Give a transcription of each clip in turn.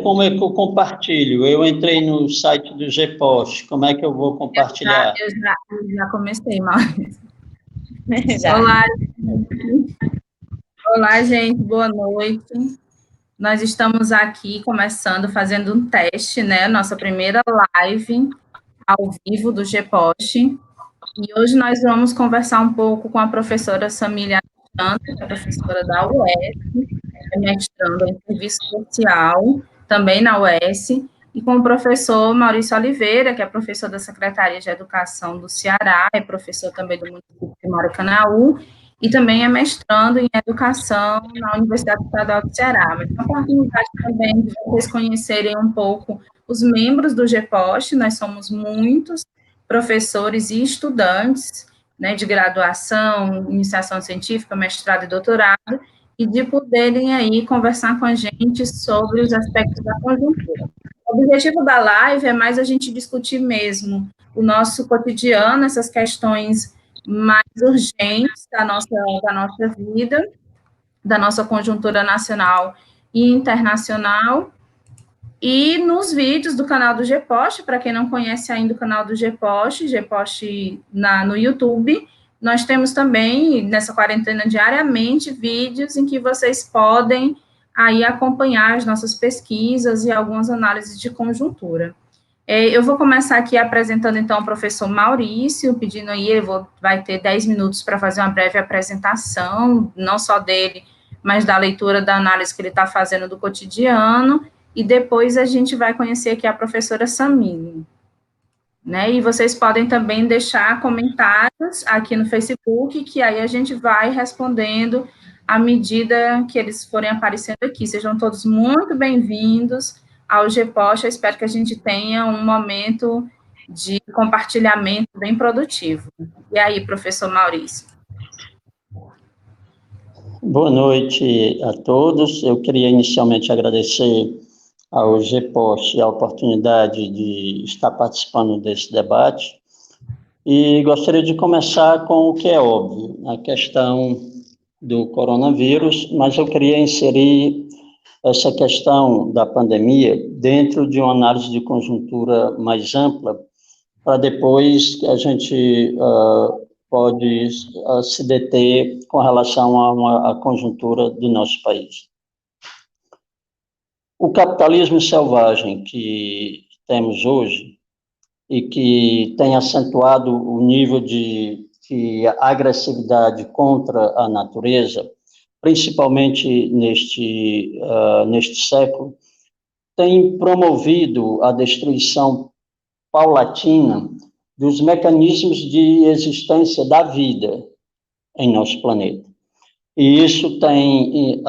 como é que eu compartilho? Eu entrei no site do GPost, como é que eu vou compartilhar? Eu já comecei, Maurício. Já. Olá, gente, boa noite. Nós estamos aqui começando, fazendo um teste, né? Nossa primeira live ao vivo do GPost. E hoje nós vamos conversar um pouco com a professora Samília Alexandre, que é professora da UES, é mestranda em serviço social, também na UES, e com o professor Maurício Oliveira, que é professor da Secretaria de Educação do Ceará, é professor também do município de Maracanaú, e também é mestrando em Educação na Universidade Estadual do Ceará. Mas é uma oportunidade também de vocês conhecerem um pouco os membros do GPost, nós somos muitos professores e estudantes, né, de graduação, iniciação científica, mestrado e doutorado, e de poderem aí conversar com a gente sobre os aspectos da conjuntura. O objetivo da live é mais a gente discutir mesmo o nosso cotidiano, essas questões mais urgentes da nossa vida, da nossa conjuntura nacional e internacional. E nos vídeos do canal do GPost, para quem não conhece ainda o canal do GPost no YouTube, nós temos também, nessa quarentena diariamente, vídeos em que vocês podem aí acompanhar as nossas pesquisas e algumas análises de conjuntura. Eu vou começar aqui apresentando, então, o professor Maurício, pedindo aí, vai ter 10 minutos para fazer uma breve apresentação, não só dele, mas da leitura, da análise que ele está fazendo do cotidiano, e depois a gente vai conhecer aqui a professora Samília, né? E vocês podem também deixar comentários aqui no Facebook, que aí a gente vai respondendo à medida que eles forem aparecendo aqui. Sejam todos muito bem-vindos ao GPost. Eu espero que a gente tenha um momento de compartilhamento bem produtivo. E aí, professor Maurício? Boa noite a todos. Eu queria inicialmente agradecer ao GPost a oportunidade de estar participando desse debate e gostaria de começar com o que é óbvio, a questão do coronavírus, mas eu queria inserir essa questão da pandemia dentro de uma análise de conjuntura mais ampla, para depois a gente pode se deter com relação à conjuntura do nosso país. O capitalismo selvagem que temos hoje e que tem acentuado o nível de agressividade contra a natureza, principalmente neste século, tem promovido a destruição paulatina dos mecanismos de existência da vida em nosso planeta. E isso tem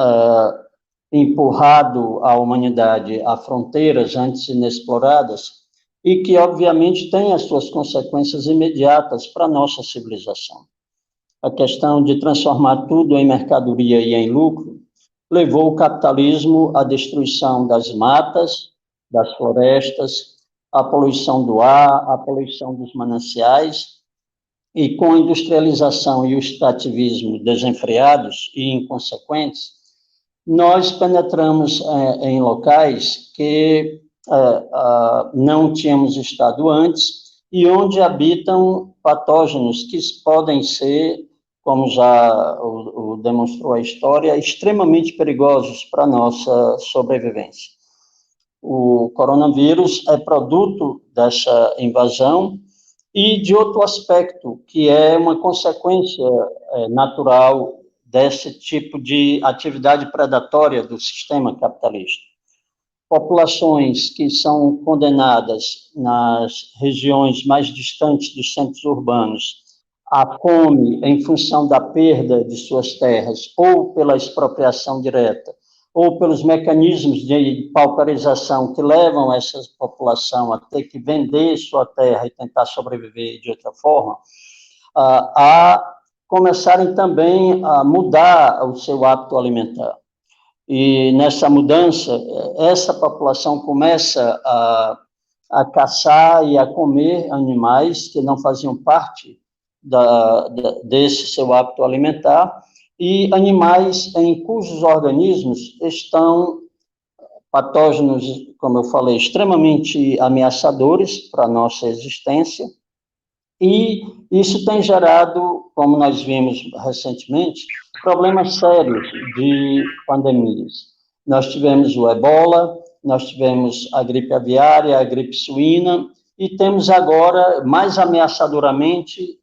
empurrado a humanidade a fronteiras antes inexploradas e que, obviamente, tem as suas consequências imediatas para a nossa civilização. A questão de transformar tudo em mercadoria e em lucro levou o capitalismo à destruição das matas, das florestas, à poluição do ar, à poluição dos mananciais, e com a industrialização e o extrativismo desenfreados e inconsequentes, nós penetramos em locais que não tínhamos estado antes e onde habitam patógenos que podem ser, como já o demonstrou a história, extremamente perigosos para a nossa sobrevivência. O coronavírus é produto dessa invasão e de outro aspecto, que é uma consequência natural desse tipo de atividade predatória do sistema capitalista. Populações que são condenadas nas regiões mais distantes dos centros urbanos à fome em função da perda de suas terras, ou pela expropriação direta, ou pelos mecanismos de pauperização que levam essa população a ter que vender sua terra e tentar sobreviver de outra forma, a começarem também a mudar o seu hábito alimentar. E nessa mudança, essa população começa a caçar e a comer animais que não faziam parte desse seu hábito alimentar, e animais em cujos organismos estão patógenos, como eu falei, extremamente ameaçadores para a nossa existência, e isso tem gerado, como nós vimos recentemente, problemas sérios de pandemias. Nós tivemos o ebola, nós tivemos a gripe aviária, a gripe suína, e temos agora, mais ameaçadoramente,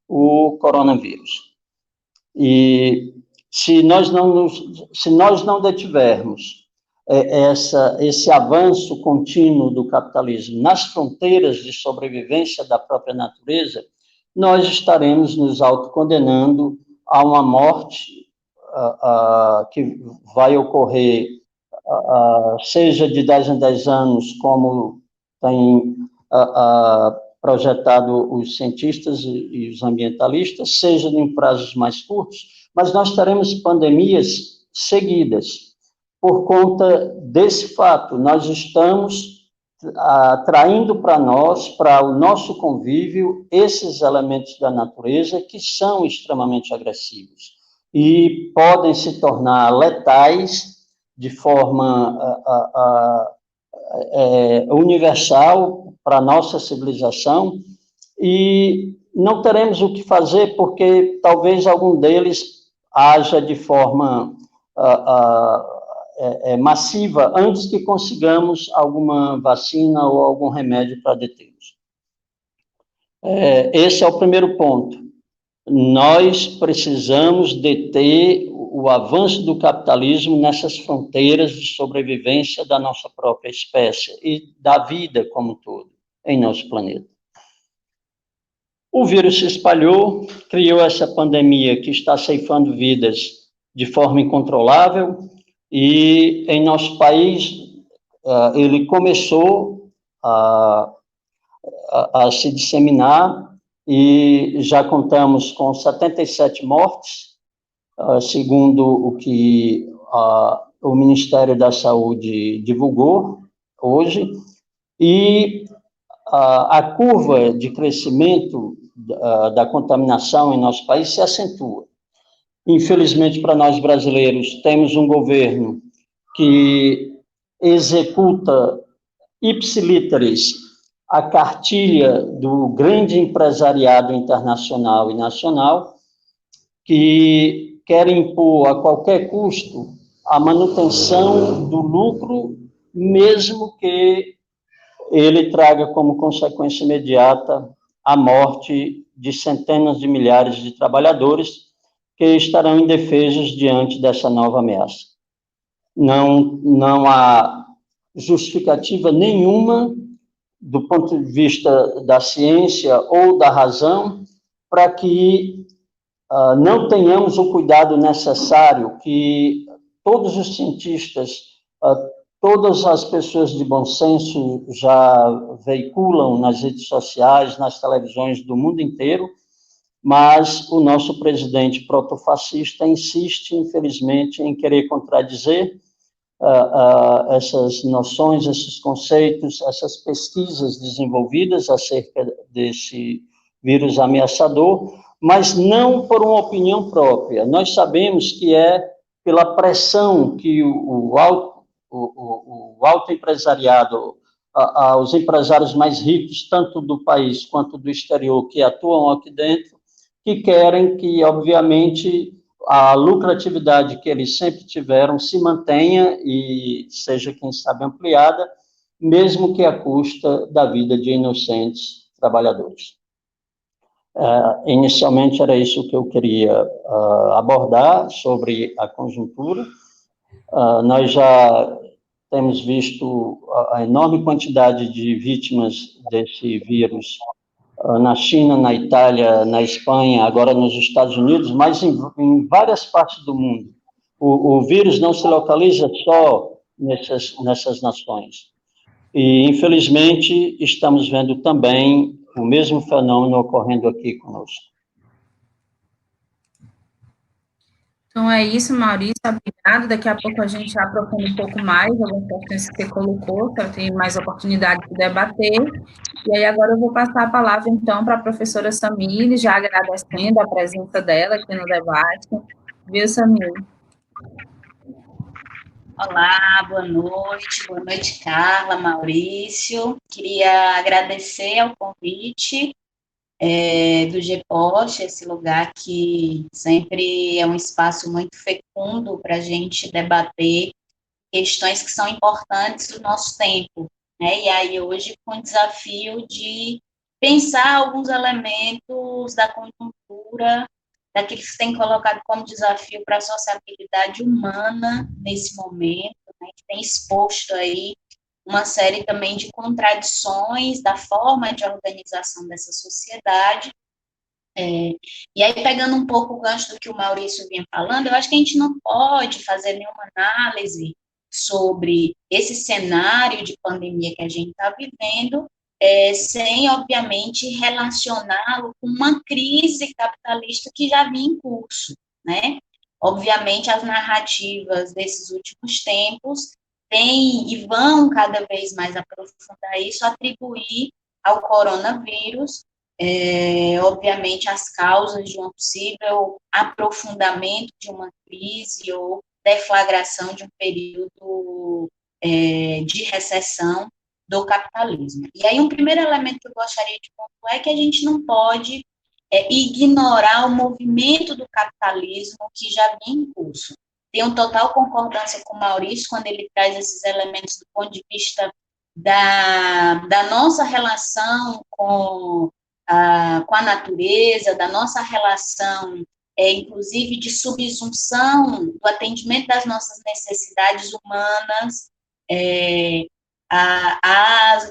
o coronavírus. E se nós não detivermos esse avanço contínuo do capitalismo nas fronteiras de sobrevivência da própria natureza, nós estaremos nos autocondenando a uma morte que vai ocorrer, seja de 10 em 10 anos, como tem projetado os cientistas e os ambientalistas, seja em prazos mais curtos, mas nós teremos pandemias seguidas. Por conta desse fato, nós estamos atraindo para nós, para o nosso convívio, esses elementos da natureza que são extremamente agressivos e podem se tornar letais de forma universal para a nossa civilização, e não teremos o que fazer porque talvez algum deles haja de forma massiva antes que consigamos alguma vacina ou algum remédio para detê-los. Esse é o primeiro ponto. Nós precisamos deter o avanço do capitalismo nessas fronteiras de sobrevivência da nossa própria espécie e da vida como um todo em nosso planeta. O vírus se espalhou, criou essa pandemia que está ceifando vidas de forma incontrolável, e em nosso país ele começou a se disseminar, e já contamos com 77 mortes, segundo o que o Ministério da Saúde divulgou hoje, e a curva de crescimento da contaminação em nosso país se acentua. Infelizmente, para nós brasileiros, temos um governo que executa ipsilíteres a cartilha do grande empresariado internacional e nacional, que quer impor a qualquer custo a manutenção do lucro, mesmo que ele traga como consequência imediata a morte de centenas de milhares de trabalhadores que estarão indefesos diante dessa nova ameaça. Não há justificativa nenhuma, do ponto de vista da ciência ou da razão, para que não tenhamos o cuidado necessário que todos os cientistas, todas as pessoas de bom senso já veiculam nas redes sociais, nas televisões do mundo inteiro, mas o nosso presidente protofascista insiste, infelizmente, em querer contradizer essas noções, esses conceitos, essas pesquisas desenvolvidas acerca desse vírus ameaçador, mas não por uma opinião própria. Nós sabemos que é pela pressão que o alto empresariado, os empresários mais ricos, tanto do país quanto do exterior, que atuam aqui dentro, que querem que, obviamente, a lucratividade que eles sempre tiveram se mantenha e seja, quem sabe, ampliada, mesmo que à custa da vida de inocentes trabalhadores. Inicialmente era isso que eu queria abordar sobre a conjuntura. Nós já temos visto a enorme quantidade de vítimas desse vírus na China, na Itália, na Espanha, agora nos Estados Unidos, mas em várias partes do mundo. O vírus não se localiza só nessas nações. E, infelizmente, estamos vendo também o mesmo fenômeno ocorrendo aqui conosco. Então é isso, Maurício, obrigado. Daqui a pouco a gente aprofunda um pouco mais algumas questões que você colocou, para ter mais oportunidade de debater. E aí agora eu vou passar a palavra, então, para a professora Samile, já agradecendo a presença dela aqui no debate. Viu, Samile? Olá, boa noite, Carla, Maurício. Queria agradecer ao convite do GPOST, esse lugar que sempre é um espaço muito fecundo para a gente debater questões que são importantes do nosso tempo, né? E aí hoje com o desafio de pensar alguns elementos da conjuntura, daqueles que têm colocado como desafio para a sociabilidade humana nesse momento, né? Que tem exposto aí uma série também de contradições da forma de organização dessa sociedade. E aí, pegando um pouco o gancho do que o Maurício vinha falando, eu acho que a gente não pode fazer nenhuma análise sobre esse cenário de pandemia que a gente está vivendo, sem, obviamente, relacioná-lo com uma crise capitalista que já vinha em curso, né? Obviamente, as narrativas desses últimos tempos têm e vão cada vez mais aprofundar isso, atribuir ao coronavírus obviamente, as causas de um possível aprofundamento de uma crise ou deflagração de um período de recessão do capitalismo. E aí, um primeiro elemento que eu gostaria de pontuar é que a gente não pode ignorar o movimento do capitalismo que já vem em curso. Tenho total concordância com o Maurício quando ele traz esses elementos do ponto de vista da nossa relação com a natureza, da nossa relação, inclusive de subsunção do atendimento das nossas necessidades humanas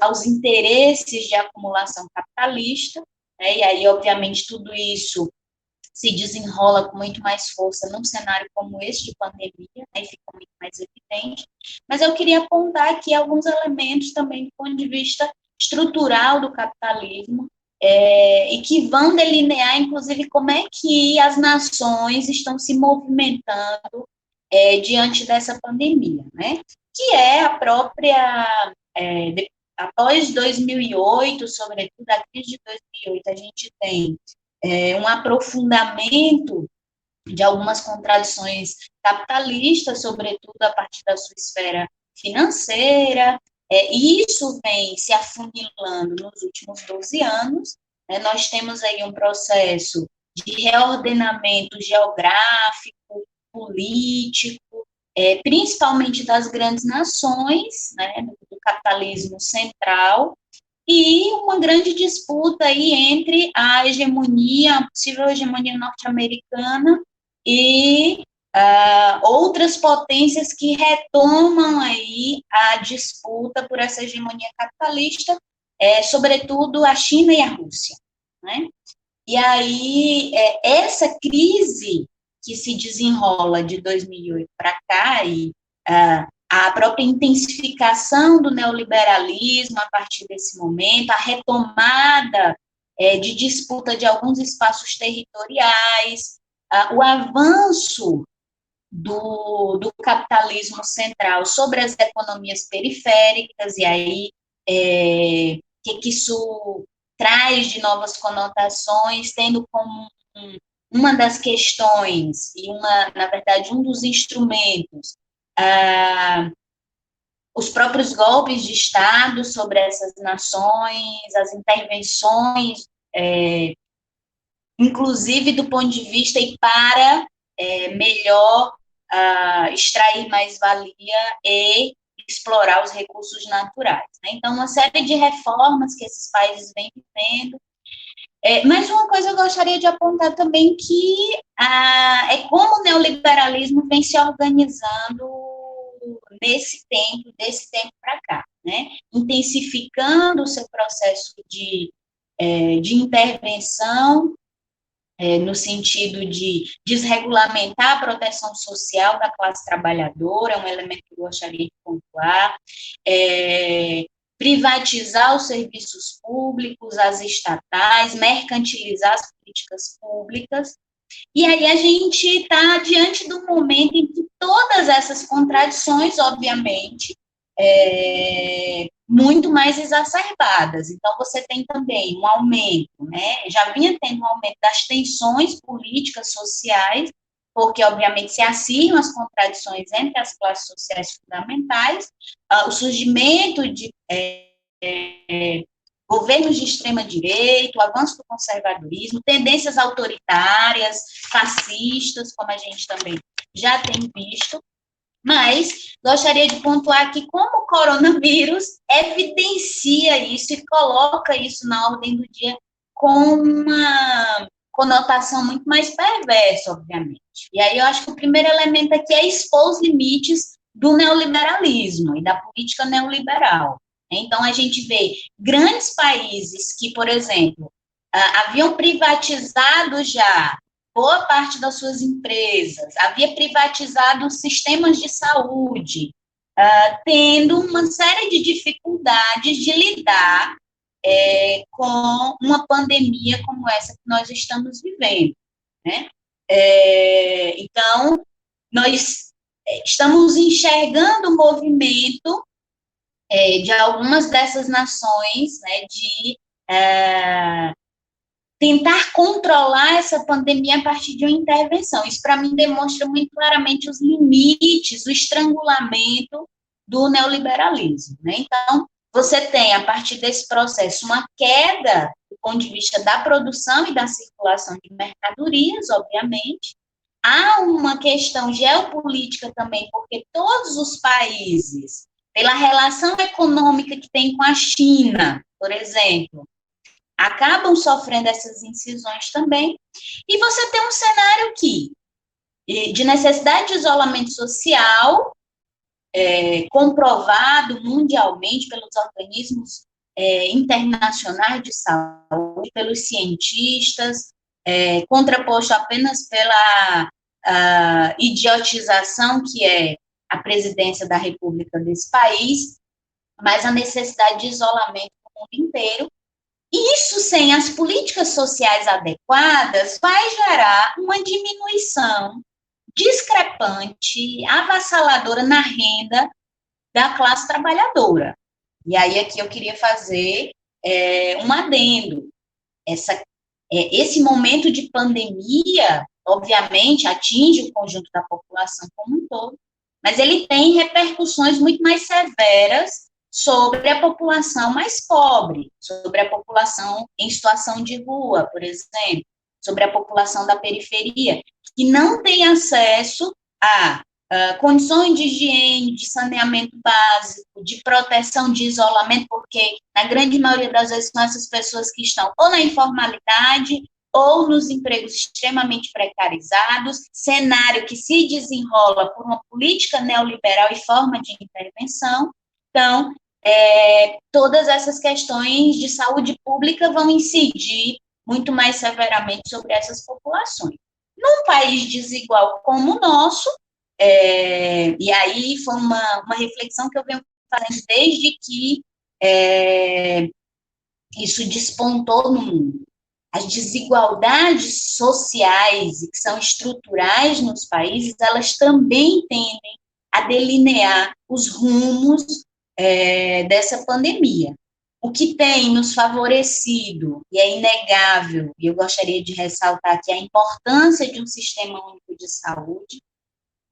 aos interesses de acumulação capitalista, né? E aí, obviamente, tudo isso se desenrola com muito mais força num cenário como esse de pandemia, né, e fica muito mais evidente. Mas eu queria apontar aqui alguns elementos também do ponto de vista estrutural do capitalismo, e que vão delinear, inclusive, como é que as nações estão se movimentando diante dessa pandemia, né? Que é a própria... após 2008, sobretudo a crise de 2008, a gente tem um aprofundamento de algumas contradições capitalistas, sobretudo a partir da sua esfera financeira, e isso vem se afunilando nos últimos 12 anos, né? Nós temos aí um processo de reordenamento geográfico, político, principalmente das grandes nações, né, do capitalismo central, e uma grande disputa aí entre a hegemonia, a possível hegemonia norte-americana e outras potências que retomam aí a disputa por essa hegemonia capitalista, sobretudo a China e a Rússia, né? E aí, essa crise que se desenrola de 2008 para cá, e a própria intensificação do neoliberalismo a partir desse momento, a retomada de disputa de alguns espaços territoriais, o avanço do capitalismo central sobre as economias periféricas, e aí que isso traz de novas conotações, tendo como uma das questões, e na verdade, um dos instrumentos, os próprios golpes de Estado sobre essas nações, as intervenções, inclusive do ponto de vista e para melhor extrair mais valia e explorar os recursos naturais, né? Então, uma série de reformas que esses países vêm vivendo. Mas uma coisa eu gostaria de apontar também, que é como o neoliberalismo vem se organizando desse tempo para cá, né? Intensificando o seu processo de intervenção, no sentido de desregulamentar a proteção social da classe trabalhadora, é um elemento que eu gostaria de pontuar, privatizar os serviços públicos, as estatais, mercantilizar as políticas públicas. E aí a gente está diante do momento em que todas essas contradições, obviamente, muito mais exacerbadas. Então, você tem também um aumento, né? Já vinha tendo um aumento das tensões políticas, sociais, porque, obviamente, se acirram as contradições entre as classes sociais fundamentais, o surgimento de governos de extrema-direita, o avanço do conservadorismo, tendências autoritárias, fascistas, como a gente também já tem visto, mas gostaria de pontuar que como o coronavírus evidencia isso e coloca isso na ordem do dia com uma conotação muito mais perversa, obviamente. E aí eu acho que o primeiro elemento aqui é expor os limites do neoliberalismo e da política neoliberal. Então, a gente vê grandes países que, por exemplo, haviam privatizado já boa parte das suas empresas, havia privatizado sistemas de saúde, tendo uma série de dificuldades de lidar com uma pandemia como essa que nós estamos vivendo, né? Então, nós estamos enxergando o movimento de algumas dessas nações, né, de tentar controlar essa pandemia a partir de uma intervenção. Isso, para mim, demonstra muito claramente os limites, o estrangulamento do neoliberalismo, né? Então, você tem, a partir desse processo, uma queda do ponto de vista da produção e da circulação de mercadorias, obviamente. Há uma questão geopolítica também, porque todos os países, pela relação econômica que tem com a China, por exemplo, acabam sofrendo essas incisões também. E você tem um cenário aqui de necessidade de isolamento social, comprovado mundialmente pelos organismos internacionais de saúde, pelos cientistas, contraposto apenas pela idiotização que é a presidência da República desse país, mas a necessidade de isolamento no mundo inteiro. Isso, sem as políticas sociais adequadas, vai gerar uma diminuição discrepante, avassaladora na renda da classe trabalhadora. E aí, aqui eu queria fazer um adendo. Esse momento de pandemia, obviamente, atinge o conjunto da população como um todo, mas ele tem repercussões muito mais severas sobre a população mais pobre, sobre a população em situação de rua, por exemplo, sobre a população da periferia, que não tem acesso a condições de higiene, de saneamento básico, de proteção, de isolamento, porque na grande maioria das vezes são essas pessoas que estão ou na informalidade ou nos empregos extremamente precarizados, cenário que se desenrola por uma política neoliberal e forma de intervenção. Então, todas essas questões de saúde pública vão incidir muito mais severamente sobre essas populações. Num país desigual como o nosso, e aí foi uma reflexão que eu venho fazendo desde que isso despontou no mundo. As desigualdades sociais, que são estruturais nos países, elas também tendem a delinear os rumos dessa pandemia. O que tem nos favorecido, e é inegável, e eu gostaria de ressaltar aqui a importância de um sistema único de saúde,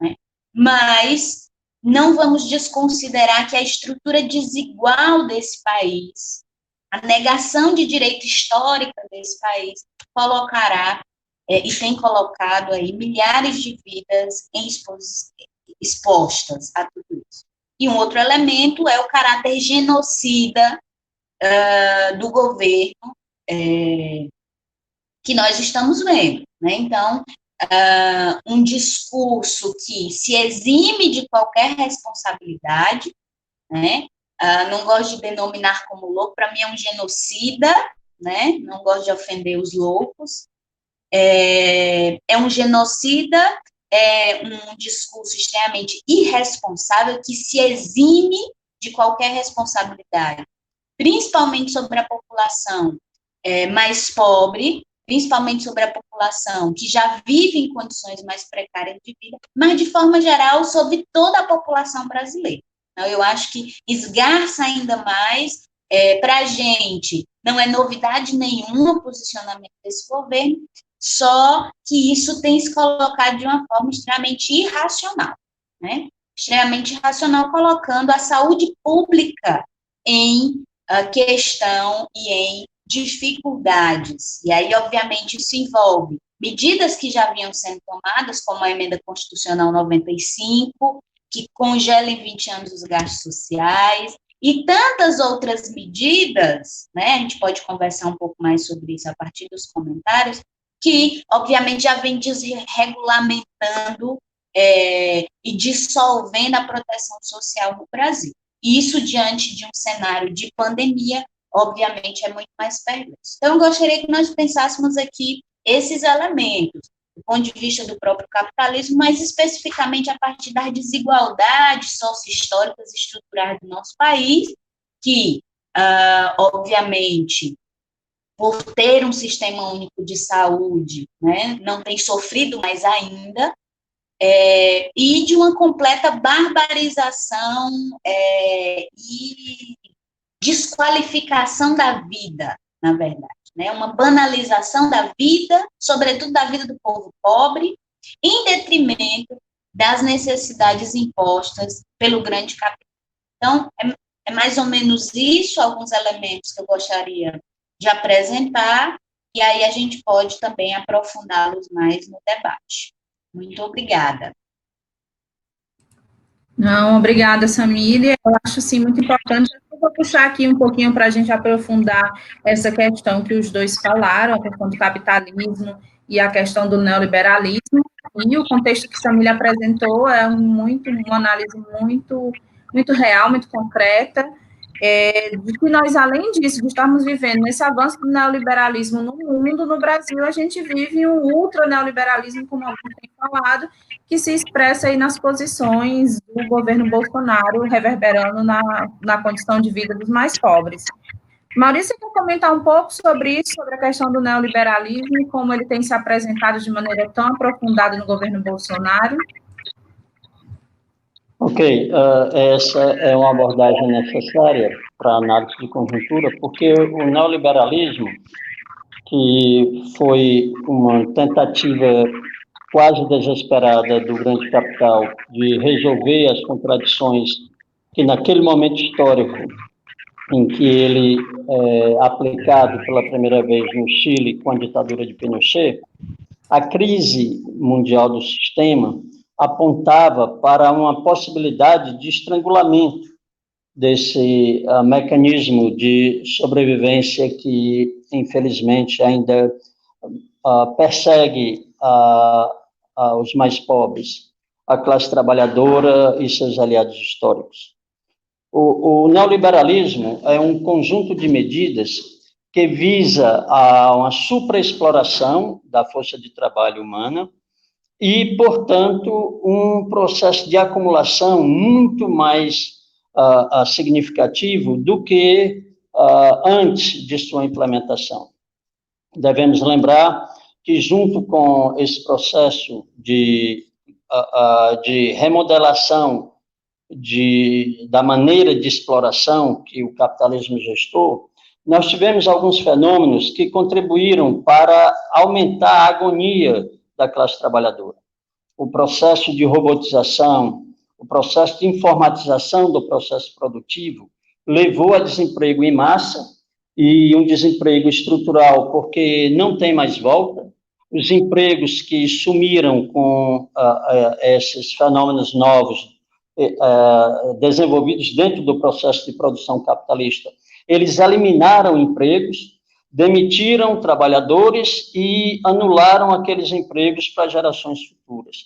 né? Mas não vamos desconsiderar que a estrutura desigual desse país, a negação de direito histórica desse país, colocará, e tem colocado aí, milhares de vidas expostas a tudo isso. E um outro elemento é o caráter genocida do governo que nós estamos vendo, né? Então, um discurso que se exime de qualquer responsabilidade, né? Não gosto de denominar como louco, para mim é um genocida, né? Não gosto de ofender os loucos. É um genocida, um discurso extremamente irresponsável que se exime de qualquer responsabilidade, principalmente sobre a população mais pobre, principalmente sobre a população que já vive em condições mais precárias de vida, mas, de forma geral, sobre toda a população brasileira. Então, eu acho que esgarça ainda mais, para a gente, não é novidade nenhuma o posicionamento desse governo, só que isso tem se colocado de uma forma extremamente irracional, né? Extremamente irracional, colocando a saúde pública em questão e em dificuldades. E aí, obviamente, isso envolve medidas que já vinham sendo tomadas, como a Emenda Constitucional 95, que congela em 20 anos os gastos sociais, e tantas outras medidas, né? A gente pode conversar um pouco mais sobre isso a partir dos comentários, que, obviamente, já vem desregulamentando e dissolvendo a proteção social no Brasil. Isso, diante de um cenário de pandemia, obviamente, é muito mais perverso. Então, eu gostaria que nós pensássemos aqui esses elementos, do ponto de vista do próprio capitalismo, mas especificamente a partir das desigualdades socio-históricas estruturais do nosso país, que, obviamente, por ter um sistema único de saúde, né, não tem sofrido mais ainda, e de uma completa barbarização e desqualificação da vida, na verdade, né? Uma banalização da vida, sobretudo da vida do povo pobre, em detrimento das necessidades impostas pelo grande capital. Então, é mais ou menos isso, alguns elementos que eu gostaria de apresentar, e aí a gente pode também aprofundá-los mais no debate. Muito obrigada. Não, obrigada, Samília. Eu acho, sim, muito importante. Eu vou puxar aqui um pouquinho para a gente aprofundar essa questão que os dois falaram, a questão do capitalismo e a questão do neoliberalismo. E o contexto que Samília apresentou é uma análise muito real, muito concreta, de que nós, além disso, de estarmos vivendo nesse avanço do neoliberalismo no mundo, no Brasil, a gente vive um ultra-neoliberalismo, como alguns têm falado, que se expressa aí nas posições do governo Bolsonaro, reverberando na condição de vida dos mais pobres. Maurício, quer comentar um pouco sobre isso, sobre a questão do neoliberalismo e como ele tem se apresentado de maneira tão aprofundada no governo Bolsonaro? Ok, essa é uma abordagem necessária para a análise de conjuntura, porque o neoliberalismo, que foi uma tentativa quase desesperada do grande capital de resolver as contradições que, naquele momento histórico, em que ele aplicado pela primeira vez no Chile com a ditadura de Pinochet, a crise mundial do sistema apontava para uma possibilidade de estrangulamento desse mecanismo de sobrevivência que, infelizmente, ainda persegue os mais pobres, a classe trabalhadora e seus aliados históricos. O neoliberalismo é um conjunto de medidas que visa a uma supraexploração da força de trabalho humana e, portanto, um processo de acumulação muito mais significativo do que antes de sua implementação. Devemos lembrar que, junto com esse processo de remodelação da maneira de exploração que o capitalismo gestou, nós tivemos alguns fenômenos que contribuíram para aumentar a agonia da classe trabalhadora. O processo de robotização, o processo de informatização do processo produtivo levou a desemprego em massa e um desemprego estrutural, porque não tem mais volta. Os empregos que sumiram com esses fenômenos novos desenvolvidos dentro do processo de produção capitalista, eles eliminaram empregos, demitiram trabalhadores e anularam aqueles empregos para gerações futuras.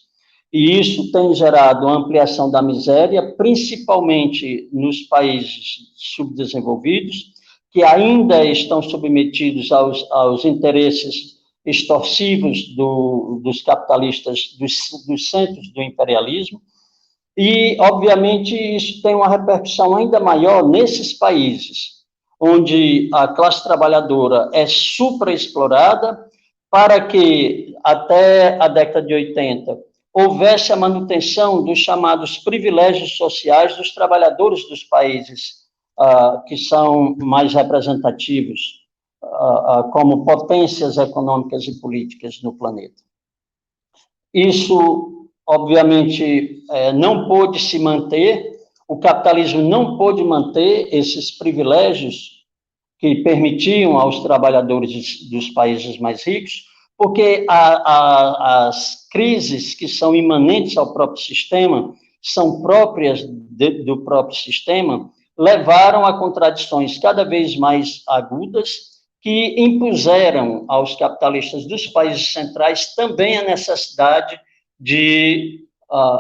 E isso tem gerado uma ampliação da miséria, principalmente nos países subdesenvolvidos, que ainda estão submetidos aos interesses extorsivos dos capitalistas, dos centros do imperialismo. E, obviamente, isso tem uma repercussão ainda maior nesses países, onde a classe trabalhadora é supraexplorada, para que, até a década de 80, houvesse a manutenção dos chamados privilégios sociais dos trabalhadores dos países que são mais representativos como potências econômicas e políticas no planeta. Isso, obviamente, não pôde se manter, o capitalismo não pôde manter esses privilégios que permitiam aos trabalhadores dos países mais ricos, porque as crises que são imanentes ao próprio sistema, são próprias do próprio sistema, levaram a contradições cada vez mais agudas, que impuseram aos capitalistas dos países centrais também a necessidade de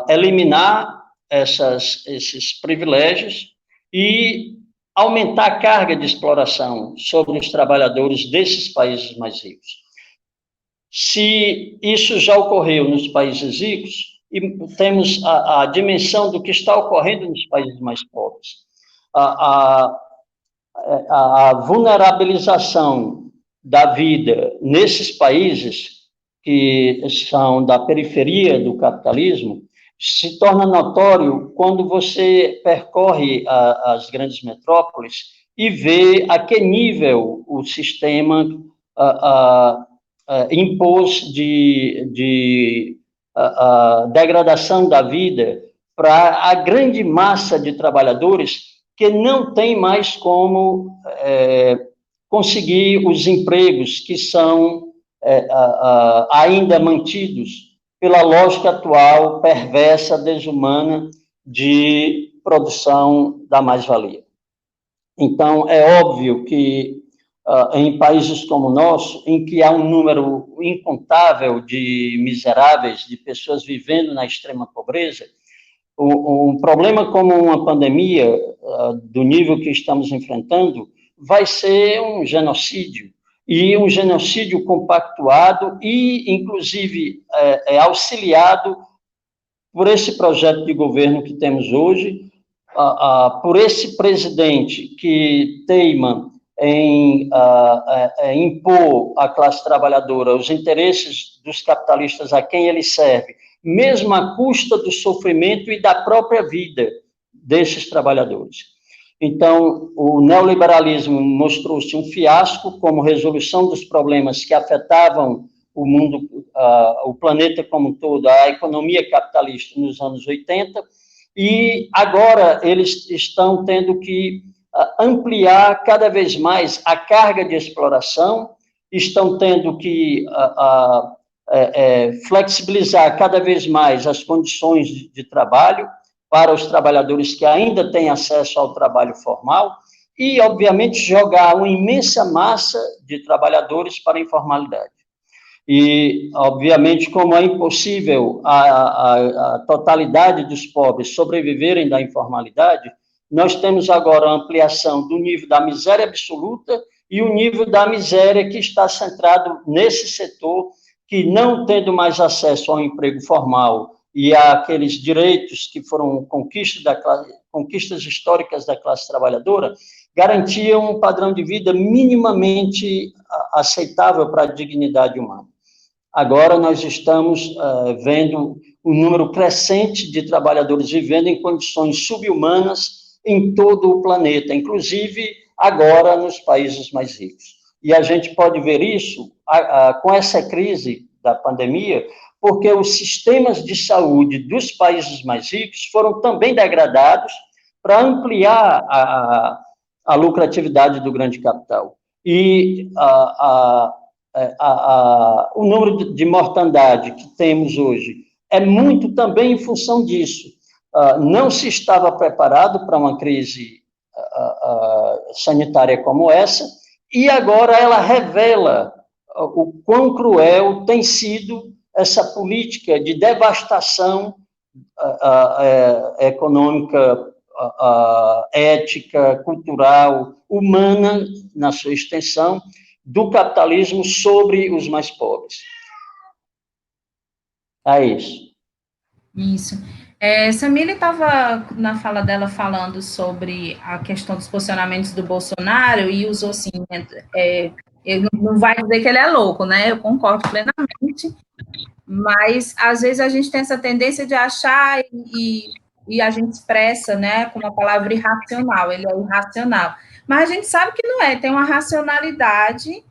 eliminar esses privilégios e aumentar a carga de exploração sobre os trabalhadores desses países mais ricos. Se isso já ocorreu nos países ricos, e temos a dimensão do que está ocorrendo nos países mais pobres. A vulnerabilização da vida nesses países que são da periferia do capitalismo se torna notório quando você percorre as grandes metrópoles e vê a que nível o sistema impôs de degradação da vida para a grande massa de trabalhadores que não tem mais como conseguir os empregos que são ainda mantidos pela lógica atual, perversa, desumana, de produção da mais-valia. Então, é óbvio que em países como o nosso, em que há um número incontável de miseráveis, de pessoas vivendo na extrema pobreza, um problema como uma pandemia, do nível que estamos enfrentando, vai ser um genocídio, e um genocídio compactuado e, inclusive, auxiliado por esse projeto de governo que temos hoje, por esse presidente que teima em impor à classe trabalhadora os interesses dos capitalistas a quem ele serve, mesmo à custa do sofrimento e da própria vida desses trabalhadores. Então, o neoliberalismo mostrou-se um fiasco como resolução dos problemas que afetavam o mundo, o planeta como um todo, a economia capitalista nos anos 80, e agora eles estão tendo que ampliar cada vez mais a carga de exploração, estão tendo que flexibilizar cada vez mais as condições de trabalho para os trabalhadores que ainda têm acesso ao trabalho formal e, obviamente, jogar uma imensa massa de trabalhadores para a informalidade. E, obviamente, como é impossível a totalidade dos pobres sobreviverem da informalidade, nós temos agora a ampliação do nível da miséria absoluta e o nível da miséria que está centrado nesse setor que, não tendo mais acesso ao emprego formal e àqueles direitos que foram conquistas históricas da classe trabalhadora, garantiam um padrão de vida minimamente aceitável para a dignidade humana. Agora nós estamos vendo um número crescente de trabalhadores vivendo em condições subhumanas em todo o planeta, inclusive agora nos países mais ricos. E a gente pode ver isso com essa crise da pandemia, porque os sistemas de saúde dos países mais ricos foram também degradados para ampliar a lucratividade do grande capital. E o número de mortandade que temos hoje é muito também em função disso. Não se estava preparado para uma crise sanitária como essa, e agora ela revela o quão cruel tem sido essa política de devastação econômica, ética, cultural, humana, na sua extensão, do capitalismo sobre os mais pobres. É isso. Isso. Samira estava, na fala dela, falando sobre a questão dos posicionamentos do Bolsonaro e usou assim, ele não vai dizer que ele é louco, né? Eu concordo plenamente, mas às vezes a gente tem essa tendência de achar e a gente expressa, né, com uma palavra irracional, ele é irracional. Mas a gente sabe que não é, tem uma racionalidade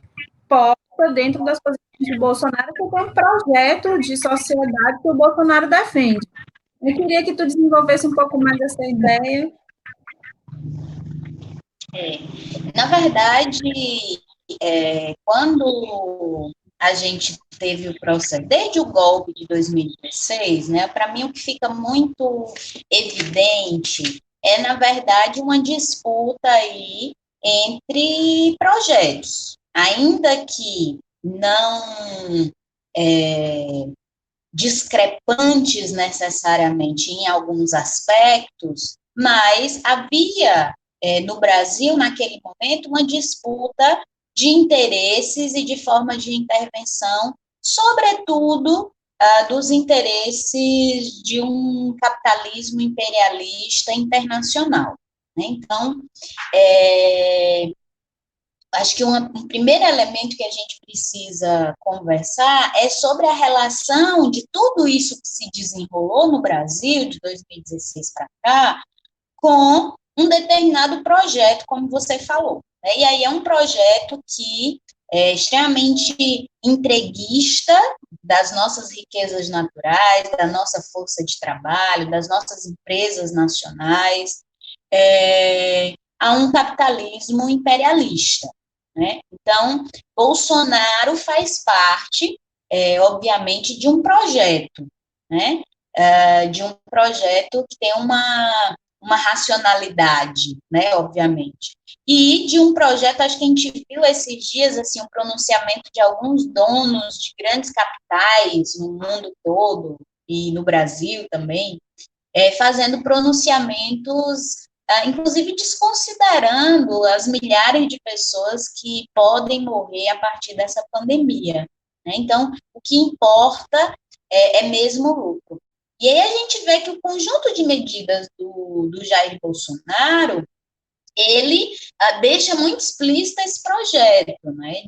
dentro das posições do Bolsonaro, porque é um projeto de sociedade que o Bolsonaro defende. Eu queria que tu desenvolvesse um pouco mais essa ideia. Na verdade, quando a gente teve o processo, desde o golpe de 2016, né, para mim o que fica muito evidente é, na verdade, uma disputa aí entre projetos, ainda que não discrepantes necessariamente em alguns aspectos, mas havia no Brasil, naquele momento, uma disputa de interesses e de forma de intervenção, sobretudo dos interesses de um capitalismo imperialista internacional. Né? Então, acho que um primeiro elemento que a gente precisa conversar é sobre a relação de tudo isso que se desenrolou no Brasil, de 2016 para cá, com um determinado projeto, como você falou. Né? E aí é um projeto que é extremamente entreguista das nossas riquezas naturais, da nossa força de trabalho, das nossas empresas nacionais, a um capitalismo imperialista. Né? Então, Bolsonaro faz parte, obviamente, de um projeto, né? De um projeto que tem uma racionalidade, né, obviamente, e de um projeto, acho que a gente viu esses dias, assim, um pronunciamento de alguns donos de grandes capitais no mundo todo, e no Brasil também, fazendo pronunciamentos, inclusive desconsiderando as milhares de pessoas que podem morrer a partir dessa pandemia. Né? Então, o que importa é mesmo o lucro. E aí a gente vê que o conjunto de medidas do Jair Bolsonaro, ele deixa muito explícito esse projeto, né,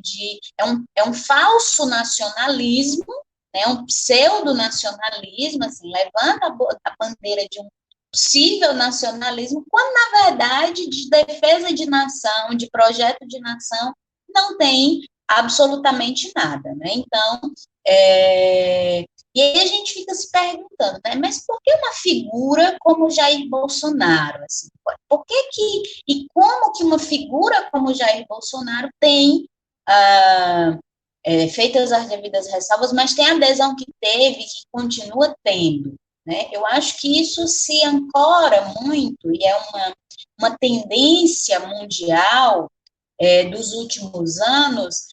é um falso nacionalismo, né, um pseudo-nacionalismo, assim, levanta a bandeira de um possível nacionalismo, quando, na verdade, de defesa de nação, de projeto de nação, não tem absolutamente nada, né, então, e aí a gente fica se perguntando, né, mas por que uma figura como Jair Bolsonaro, assim, por que e como que uma figura como Jair Bolsonaro tem, feitas as devidas ressalvas, mas tem a adesão que teve, que continua tendo, né? Eu acho que isso se ancora muito, e é uma tendência mundial dos últimos anos,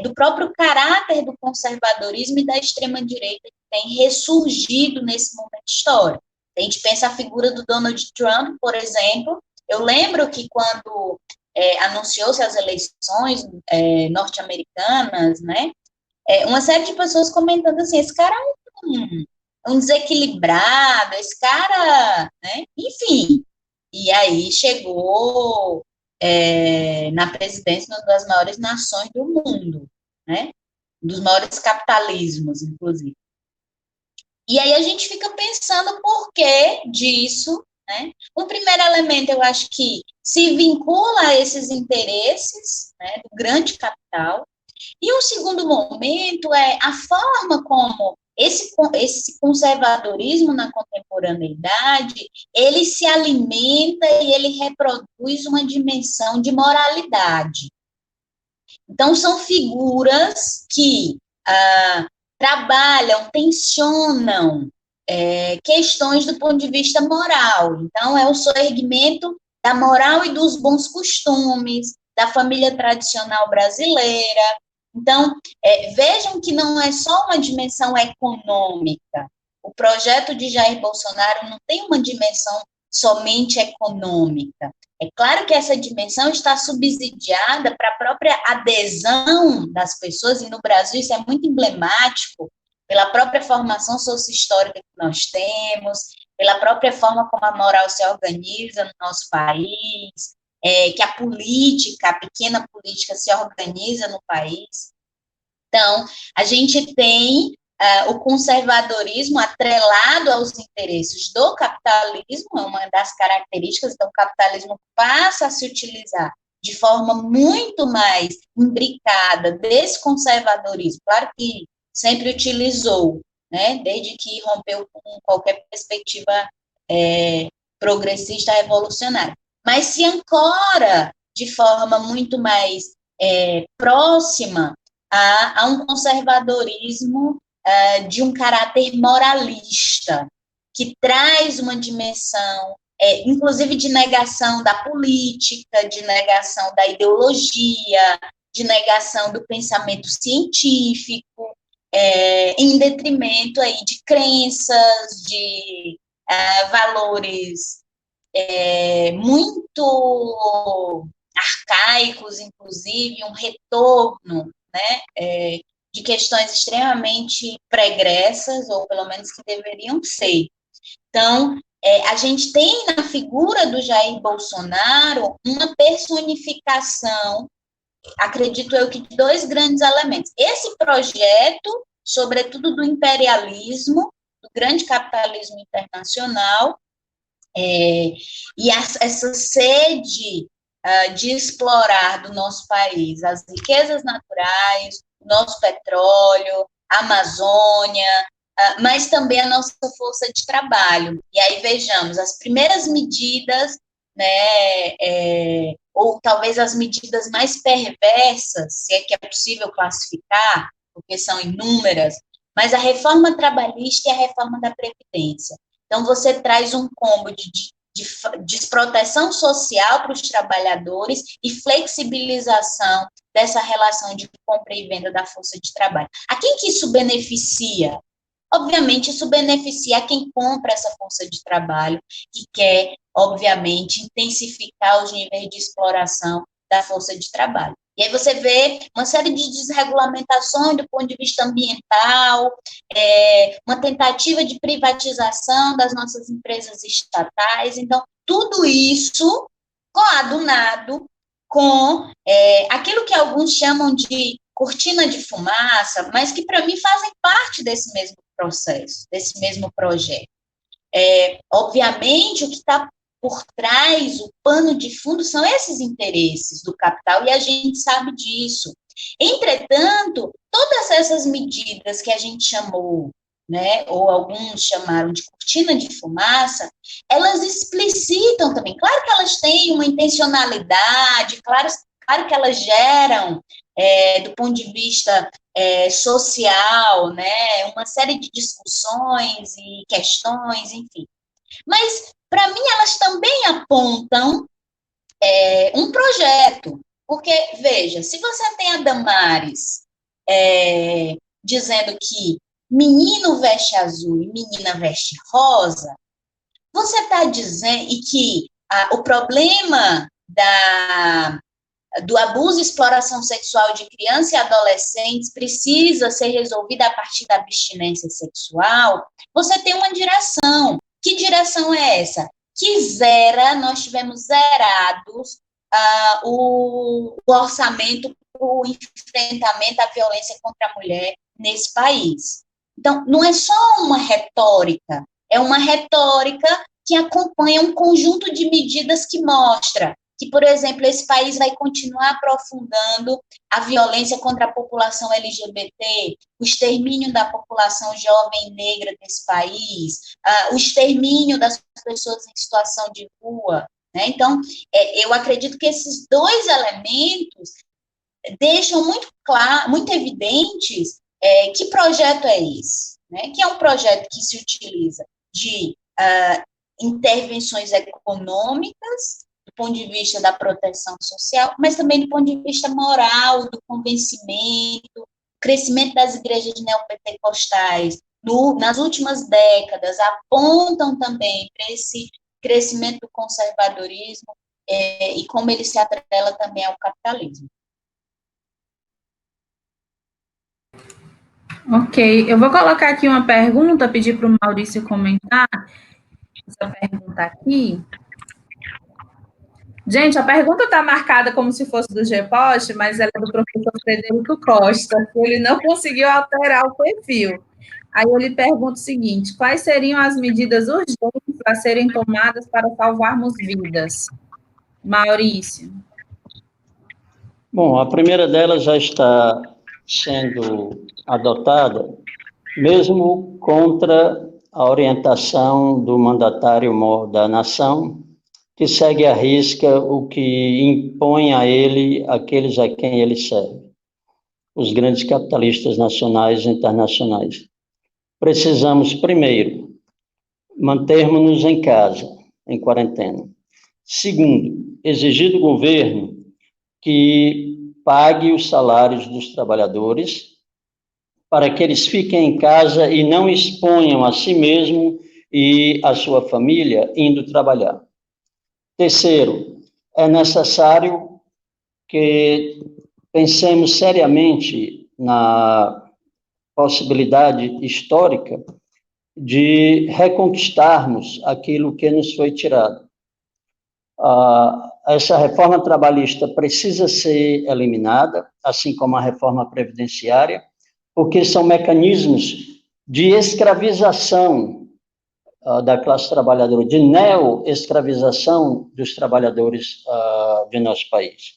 do próprio caráter do conservadorismo e da extrema-direita que tem ressurgido nesse momento histórico. A gente pensa a figura do Donald Trump, por exemplo. Eu lembro que quando anunciou-se as eleições norte-americanas, né, uma série de pessoas comentando assim, esse cara é um desequilibrado, esse cara, né, enfim. E aí chegou na presidência de uma das maiores nações do mundo, né, dos maiores capitalismos, inclusive. E aí a gente fica pensando o porquê disso, né? O primeiro elemento, eu acho que se vincula a esses interesses, né, do grande capital, e um segundo momento é a forma como esse conservadorismo na contemporaneidade, ele se alimenta e ele reproduz uma dimensão de moralidade. Então, são figuras que trabalham, tensionam questões do ponto de vista moral. Então, é o soerguimento da moral e dos bons costumes, da família tradicional brasileira. Então, vejam que não é só uma dimensão econômica. O projeto de Jair Bolsonaro não tem uma dimensão somente econômica. É claro que essa dimensão está subsidiada para a própria adesão das pessoas, e no Brasil isso é muito emblemático, pela própria formação socio-histórica que nós temos, pela própria forma como a moral se organiza no nosso país, que a política, a pequena política se organiza no país. Então, a gente tem o conservadorismo atrelado aos interesses do capitalismo, é uma das características, então o capitalismo passa a se utilizar de forma muito mais imbricada desse conservadorismo, claro que sempre utilizou, né, desde que rompeu com qualquer perspectiva progressista revolucionária, mas se ancora de forma muito mais próxima a um conservadorismo de um caráter moralista, que traz uma dimensão, inclusive de negação da política, de negação da ideologia, de negação do pensamento científico, em detrimento aí de crenças, de valores muito arcaicos, inclusive, um retorno, né, de questões extremamente pregressas, ou pelo menos que deveriam ser. Então, a gente tem na figura do Jair Bolsonaro uma personificação, acredito eu, que de dois grandes elementos. Esse projeto, sobretudo do imperialismo, do grande capitalismo internacional, e essa sede de explorar do nosso país as riquezas naturais, o nosso petróleo, a Amazônia, mas também a nossa força de trabalho. E aí vejamos, as primeiras medidas, né, ou talvez as medidas mais perversas, se é que é possível classificar, porque são inúmeras, mas a reforma trabalhista e a reforma da Previdência. Então, você traz um combo de desproteção social para os trabalhadores e flexibilização dessa relação de compra e venda da força de trabalho. A quem que isso beneficia? Obviamente, isso beneficia quem compra essa força de trabalho, que quer, obviamente, intensificar os níveis de exploração da força de trabalho. E aí você vê uma série de desregulamentações do ponto de vista ambiental, uma tentativa de privatização das nossas empresas estatais. Então, tudo isso coadunado com aquilo que alguns chamam de cortina de fumaça, mas que, para mim, fazem parte desse mesmo processo, desse mesmo projeto. Obviamente, o que está por trás, o pano de fundo, são esses interesses do capital, e a gente sabe disso. Entretanto, todas essas medidas que a gente chamou, né, ou alguns chamaram de cortina de fumaça, elas explicitam também, claro que elas têm uma intencionalidade, claro que elas geram, do ponto de vista social, né, uma série de discussões e questões, enfim. Mas, para mim, elas também apontam um projeto, porque, veja, se você tem a Damares dizendo que menino veste azul e menina veste rosa, você está dizendo que o problema do abuso e exploração sexual de crianças e adolescentes precisa ser resolvido a partir da abstinência sexual, você tem uma direção. Que direção é essa? Que nós tivemos zerados o orçamento para o enfrentamento à violência contra a mulher nesse país. Então, não é só uma retórica, é uma retórica que acompanha um conjunto de medidas que mostra que, por exemplo, esse país vai continuar aprofundando a violência contra a população LGBT, o extermínio da população jovem negra desse país, o extermínio das pessoas em situação de rua, né? Então, eu acredito que esses dois elementos deixam muito claro, muito evidentes que projeto é esse, né? Que é um projeto que se utiliza de intervenções econômicas, do ponto de vista da proteção social, mas também do ponto de vista moral, do convencimento, o crescimento das igrejas neopentecostais nas últimas décadas apontam também para esse crescimento do conservadorismo e como ele se atrela também ao capitalismo. Ok, eu vou colocar aqui uma pergunta, pedir para o Maurício comentar essa pergunta aqui. Gente, a pergunta está marcada como se fosse do GEPOST, mas ela é do professor Frederico Costa, que ele não conseguiu alterar o perfil. Aí eu lhe pergunto o seguinte: quais seriam as medidas urgentes a serem tomadas para salvarmos vidas? Maurício. Bom, a primeira delas já está sendo adotada, mesmo contra a orientação do mandatário-mor da nação, que segue à risca o que impõe a ele aqueles a quem ele serve, os grandes capitalistas nacionais e internacionais. Precisamos, primeiro, mantermos-nos em casa, em quarentena. Segundo, exigir do governo que pague os salários dos trabalhadores para que eles fiquem em casa e não exponham a si mesmo e a sua família indo trabalhar. Terceiro, é necessário que pensemos seriamente na possibilidade histórica de reconquistarmos aquilo que nos foi tirado. Essa reforma trabalhista precisa ser eliminada, assim como a reforma previdenciária, porque são mecanismos de escravização da classe trabalhadora, de neo-escravização dos trabalhadores de nosso país.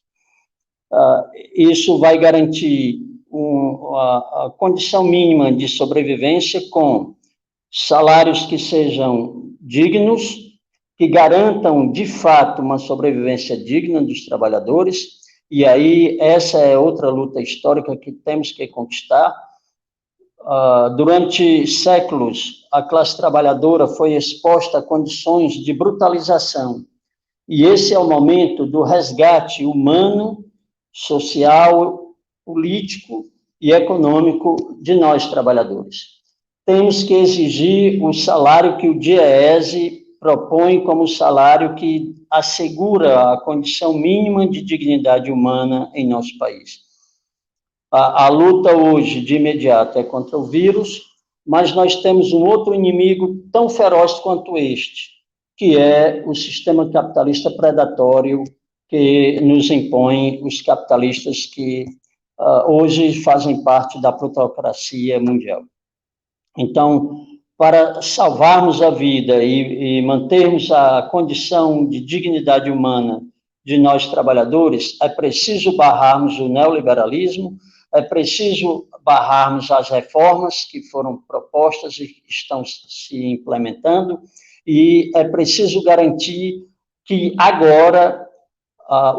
Isso vai garantir a condição mínima de sobrevivência com salários que sejam dignos, que garantam, de fato, uma sobrevivência digna dos trabalhadores, e aí essa é outra luta histórica que temos que conquistar. Durante séculos, a classe trabalhadora foi exposta a condições de brutalização, e esse é o momento do resgate humano, social, político e econômico de nós, trabalhadores. Temos que exigir o salário que o DIEESE propõe como salário que assegura a condição mínima de dignidade humana em nosso país. A luta hoje, de imediato, é contra o vírus, mas nós temos um outro inimigo tão feroz quanto este, que é o sistema capitalista predatório que nos impõe os capitalistas que hoje fazem parte da plutocracia mundial. Então, para salvarmos a vida e mantermos a condição de dignidade humana de nós trabalhadores, é preciso barrarmos o neoliberalismo, é preciso barrarmos as reformas que foram propostas e estão se implementando, e é preciso garantir que agora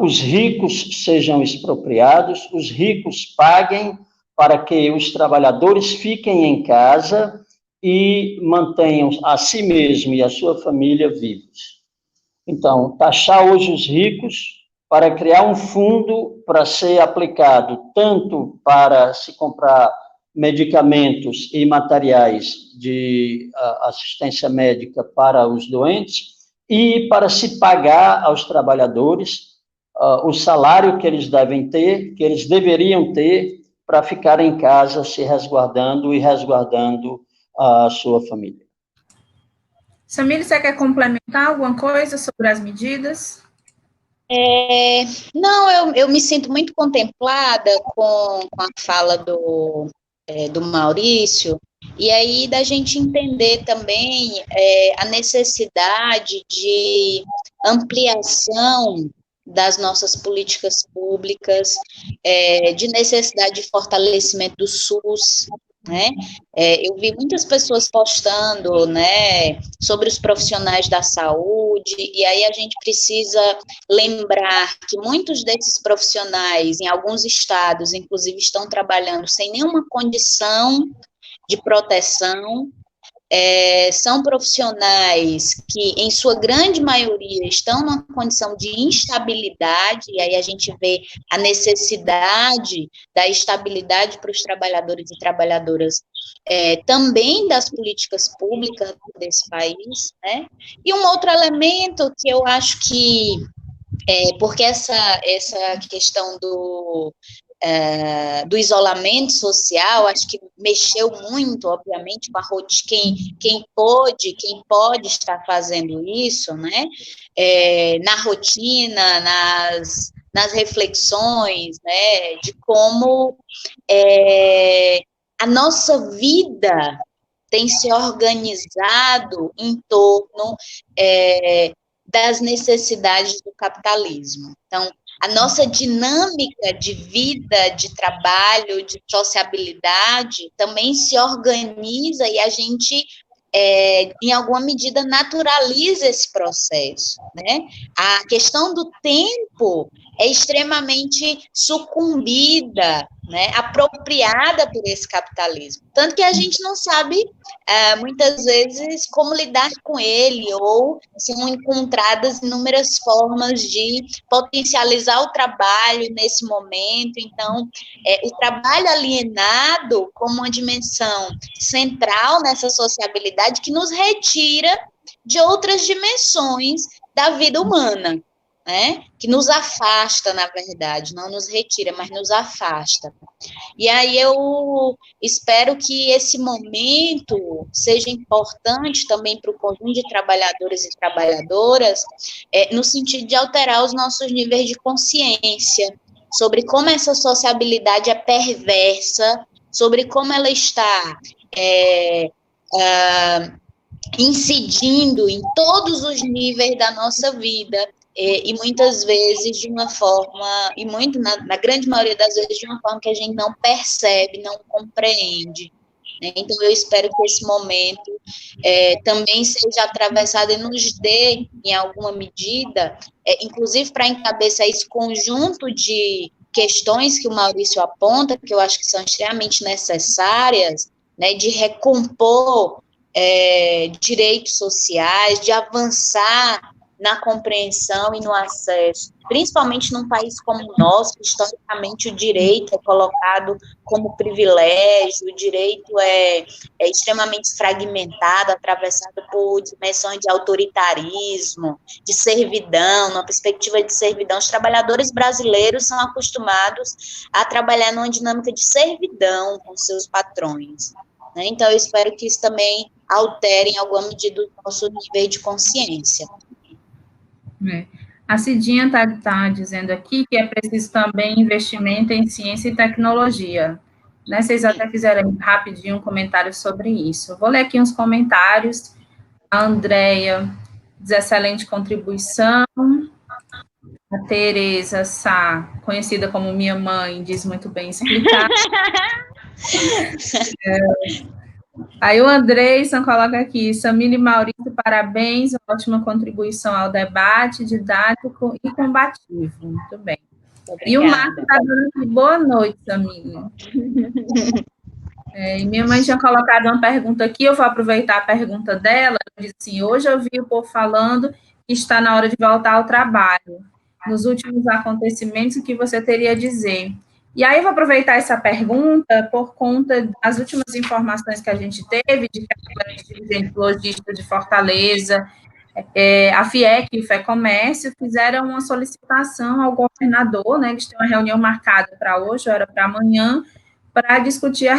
os ricos sejam expropriados, os ricos paguem para que os trabalhadores fiquem em casa e mantenham a si mesmo e a sua família vivos. Então, taxar hoje os ricos para criar um fundo para ser aplicado tanto para se comprar medicamentos e materiais de assistência médica para os doentes e para se pagar aos trabalhadores o salário que eles devem ter, que eles deveriam ter para ficar em casa se resguardando e resguardando a sua família. Samir, você quer complementar alguma coisa sobre as medidas? Não, eu me sinto muito contemplada com a fala do Maurício, e aí da gente entender também a necessidade de ampliação das nossas políticas públicas, de necessidade de fortalecimento do SUS, né? Eu vi muitas pessoas postando, né, sobre os profissionais da saúde, e aí a gente precisa lembrar que muitos desses profissionais, em alguns estados, inclusive, estão trabalhando sem nenhuma condição de proteção. São profissionais que, em sua grande maioria, estão numa condição de instabilidade, e aí a gente vê a necessidade da estabilidade para os trabalhadores e trabalhadoras, também das políticas públicas desse país, né? E um outro elemento que eu acho que, porque essa questão do isolamento social, acho que mexeu muito, obviamente, com a rotina, quem pode estar fazendo isso, né, na rotina, nas reflexões, né, de como a nossa vida tem se organizado em torno das necessidades do capitalismo. Então, a nossa dinâmica de vida, de trabalho, de sociabilidade também se organiza e a gente, em alguma medida, naturaliza esse processo, né? A questão do tempo é extremamente sucumbida, né, apropriada por esse capitalismo. Tanto que a gente não sabe, muitas vezes, como lidar com ele, ou são encontradas inúmeras formas de potencializar o trabalho nesse momento. Então, o trabalho alienado como uma dimensão central nessa sociabilidade que nos retira de outras dimensões da vida humana, né? Que nos afasta, na verdade, não nos retira, mas nos afasta. E aí eu espero que esse momento seja importante também para o conjunto de trabalhadores e trabalhadoras, no sentido de alterar os nossos níveis de consciência sobre como essa sociabilidade é perversa, sobre como ela está incidindo em todos os níveis da nossa vida, e muitas vezes de uma forma, e muito, na grande maioria das vezes, de uma forma que a gente não percebe, não compreende, né? Então, eu espero que esse momento também seja atravessado e nos dê, em alguma medida, inclusive para encabeçar esse conjunto de questões que o Maurício aponta, que eu acho que são extremamente necessárias, né, de recompor direitos sociais, de avançar na compreensão e no acesso, principalmente num país como o nosso, que historicamente o direito é colocado como privilégio, o direito é extremamente fragmentado, atravessado por dimensões de autoritarismo, de servidão, numa perspectiva de servidão. Os trabalhadores brasileiros são acostumados a trabalhar numa dinâmica de servidão com seus patrões, né? Então, eu espero que isso também altere, em alguma medida, o nosso nível de consciência. A Cidinha está dizendo aqui que é preciso também investimento em ciência e tecnologia, né? Vocês até fizeram rapidinho um comentário sobre isso. Vou ler aqui uns comentários. A Andréia diz excelente contribuição. A Tereza Sá, conhecida como minha mãe, diz muito bem explicar. Aí o Andreison coloca aqui, Samile e Maurício, parabéns, ótima contribuição ao debate, didático e combativo. Muito bem. Obrigada. E o Marco está dando aqui, boa noite, Samile. E minha mãe tinha colocado uma pergunta aqui, eu vou aproveitar a pergunta dela, ela disse assim, hoje eu vi o povo falando que está na hora de voltar ao trabalho. Nos últimos acontecimentos, o que você teria a dizer? E aí eu vou aproveitar essa pergunta por conta das últimas informações que a gente teve, de que a dirigente logística de Fortaleza, a FIEC e o FEComércio fizeram uma solicitação ao governador, né, eles têm uma reunião marcada para hoje, ou era para amanhã, para discutir a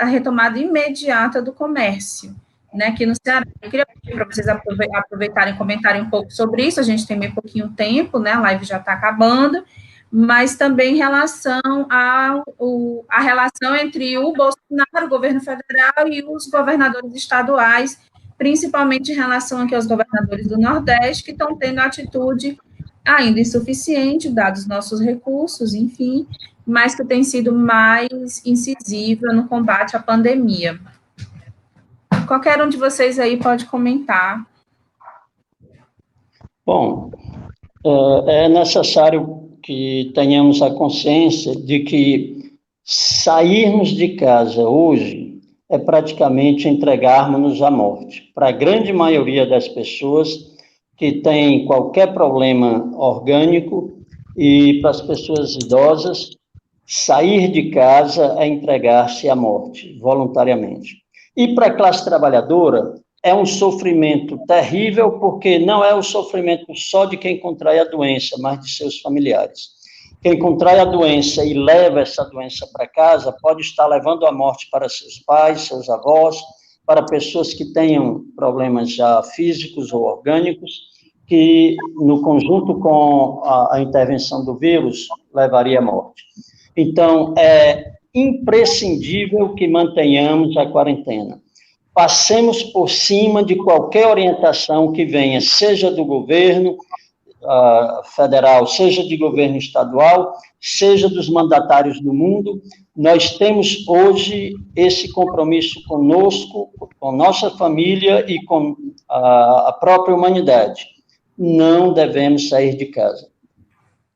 retomada imediata do comércio, né, aqui no Ceará. Eu queria pedir para vocês aproveitarem e comentarem um pouco sobre isso, a gente tem meio pouquinho tempo, né, a live já está acabando, mas também em relação à relação entre o Bolsonaro, o governo federal, e os governadores estaduais, principalmente em relação aqui aos governadores do Nordeste, que estão tendo atitude ainda insuficiente, dados os nossos recursos, enfim, mas que tem sido mais incisiva no combate à pandemia. Qualquer um de vocês aí pode comentar. Bom, é necessário que tenhamos a consciência de que sairmos de casa hoje é praticamente entregarmos-nos à morte. Para a grande maioria das pessoas que têm qualquer problema orgânico e para as pessoas idosas, sair de casa é entregar-se à morte, voluntariamente. E para a classe trabalhadora, é um sofrimento terrível, porque não é o sofrimento só de quem contrai a doença, mas de seus familiares. Quem contrai a doença e leva essa doença para casa pode estar levando a morte para seus pais, seus avós, para pessoas que tenham problemas já físicos ou orgânicos, que no conjunto com a intervenção do vírus levaria à morte. Então, é imprescindível que mantenhamos a quarentena. Passemos por cima de qualquer orientação que venha, seja do governo, federal, seja de governo estadual, seja dos mandatários do mundo, nós temos hoje esse compromisso conosco, com nossa família e com a própria humanidade. Não devemos sair de casa.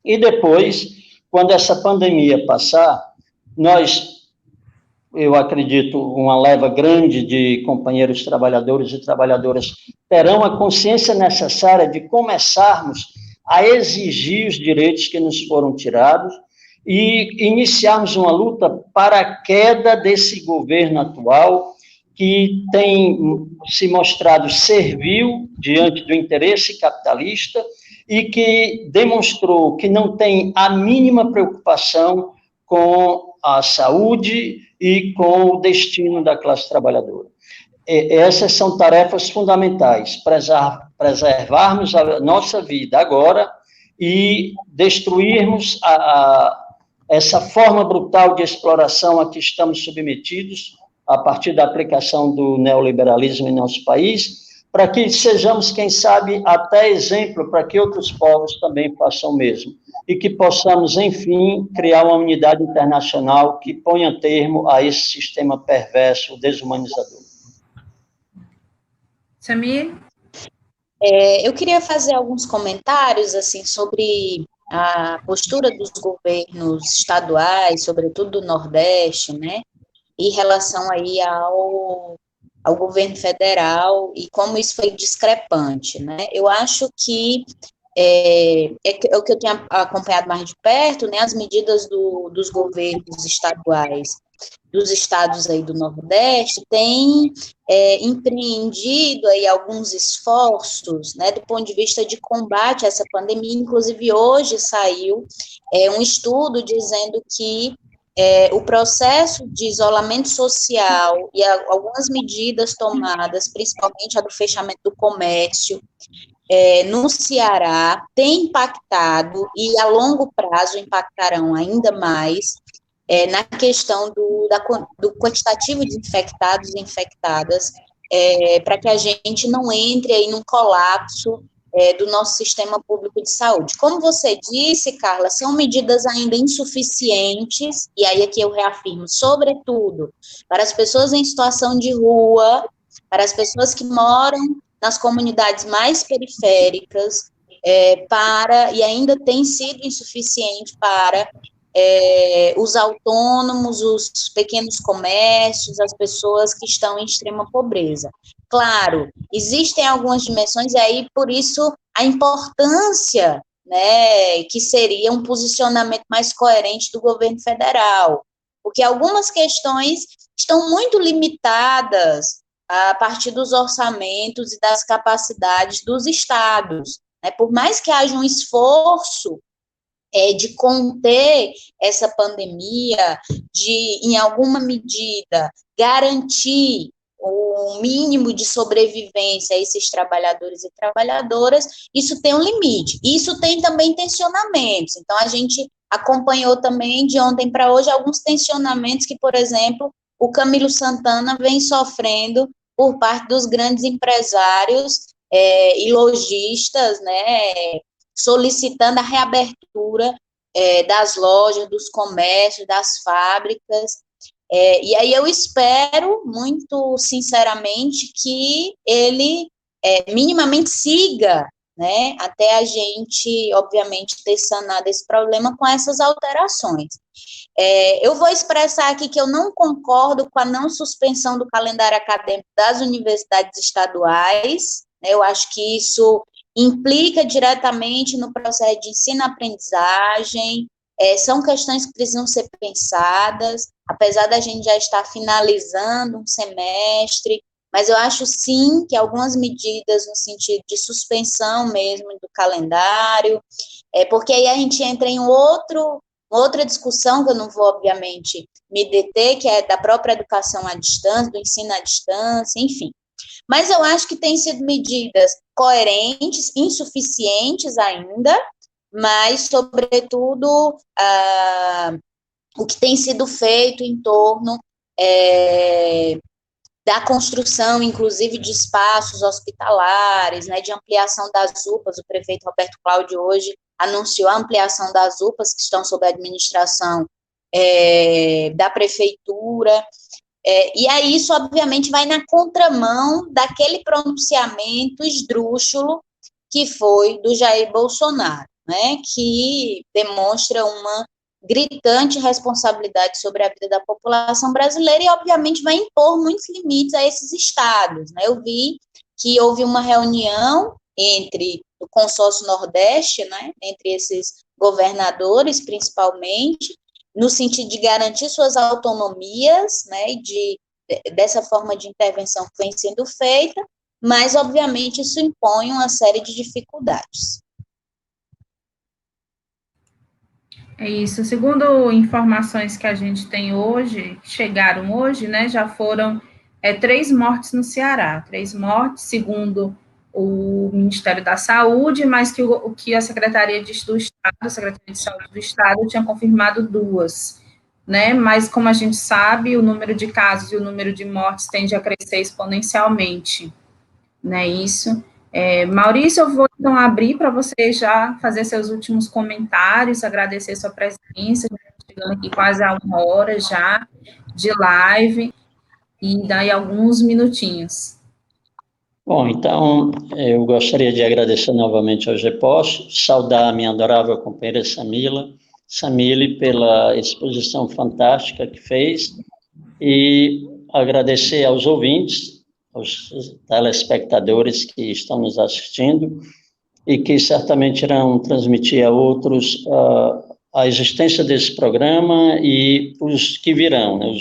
E depois, quando essa pandemia passar, eu acredito, uma leva grande de companheiros trabalhadores e trabalhadoras terão a consciência necessária de começarmos a exigir os direitos que nos foram tirados e iniciarmos uma luta para a queda desse governo atual, que tem se mostrado servil diante do interesse capitalista e que demonstrou que não tem a mínima preocupação com a saúde e com o destino da classe trabalhadora. Essas são tarefas fundamentais, preservarmos a nossa vida agora e destruirmos essa forma brutal de exploração a que estamos submetidos a partir da aplicação do neoliberalismo em nosso país, para que sejamos, quem sabe, até exemplo para que outros povos também façam o mesmo, e que possamos, enfim, criar uma unidade internacional que ponha termo a esse sistema perverso, desumanizador. Samir? Eu queria fazer alguns comentários, assim, sobre a postura dos governos estaduais, sobretudo do Nordeste, né, em relação aí ao governo federal e como isso foi discrepante, né? Eu acho que é o que eu tenho acompanhado mais de perto, né? As medidas dos governos estaduais dos estados aí do Nordeste têm empreendido aí alguns esforços, né, do ponto de vista de combate a essa pandemia. Inclusive hoje saiu um estudo dizendo que o processo de isolamento social e algumas medidas tomadas, principalmente a do fechamento do comércio, no Ceará, tem impactado, e a longo prazo impactarão ainda mais, na questão do quantitativo de infectados e infectadas, para que a gente não entre aí num colapso do nosso sistema público de saúde. Como você disse, Carla, são medidas ainda insuficientes, e aí aqui eu reafirmo, sobretudo para as pessoas em situação de rua, para as pessoas que moram nas comunidades mais periféricas, e ainda tem sido insuficiente para os autônomos, os pequenos comércios, as pessoas que estão em extrema pobreza. Claro, existem algumas dimensões, e aí, por isso, a importância, né, que seria um posicionamento mais coerente do governo federal, porque algumas questões estão muito limitadas a partir dos orçamentos e das capacidades dos estados, né? Por mais que haja um esforço de conter essa pandemia, de, em alguma medida, garantir o mínimo de sobrevivência a esses trabalhadores e trabalhadoras, isso tem um limite. Isso tem também tensionamentos. Então, a gente acompanhou também, de ontem para hoje, alguns tensionamentos que, por exemplo, o Camilo Santana vem sofrendo por parte dos grandes empresários e lojistas, né, solicitando a reabertura das lojas, dos comércios, das fábricas, e aí eu espero, muito sinceramente, que ele minimamente siga, né, até a gente, obviamente, ter sanado esse problema com essas alterações. Eu vou expressar aqui que eu não concordo com a não suspensão do calendário acadêmico das universidades estaduais, né, eu acho que isso implica diretamente no processo de ensino-aprendizagem, são questões que precisam ser pensadas, apesar da gente já estar finalizando um semestre, mas eu acho sim que algumas medidas no sentido de suspensão mesmo do calendário, porque aí a gente entra em outra discussão, que eu não vou, obviamente, me deter, que é da própria educação à distância, do ensino à distância, enfim. Mas eu acho que têm sido medidas coerentes, insuficientes ainda, mas, sobretudo, o que tem sido feito em torno da construção, inclusive, de espaços hospitalares, né, de ampliação das UPAs. O prefeito Roberto Cláudio hoje anunciou a ampliação das UPAs que estão sob a administração da prefeitura, e aí isso, obviamente, vai na contramão daquele pronunciamento esdrúxulo que foi do Jair Bolsonaro, né, que demonstra uma gritante responsabilidade sobre a vida da população brasileira e, obviamente, vai impor muitos limites a esses estados, né. Eu vi que houve uma reunião entre o consórcio Nordeste, né, entre esses governadores, principalmente, no sentido de garantir suas autonomias, né, dessa forma de intervenção que vem sendo feita, mas, obviamente, isso impõe uma série de dificuldades. É isso. Segundo informações que a gente tem hoje, chegaram hoje, né, já foram 3 mortes no Ceará. 3 mortes, segundo o Ministério da Saúde, mas o que a Secretaria de Saúde do Estado tinha confirmado 2, né, mas como a gente sabe, o número de casos e o número de mortes tende a crescer exponencialmente, né, isso. Maurício, eu vou então abrir para você já fazer seus últimos comentários, agradecer sua presença, chegando aqui quase a 1 hora já de live, e daí alguns minutinhos. Bom, então, eu gostaria de agradecer novamente ao GEPOST, saudar a minha adorável companheira Samile, pela exposição fantástica que fez, e agradecer aos ouvintes, aos telespectadores que estão nos assistindo, e que certamente irão transmitir a outros a existência desse programa e os que virão, né,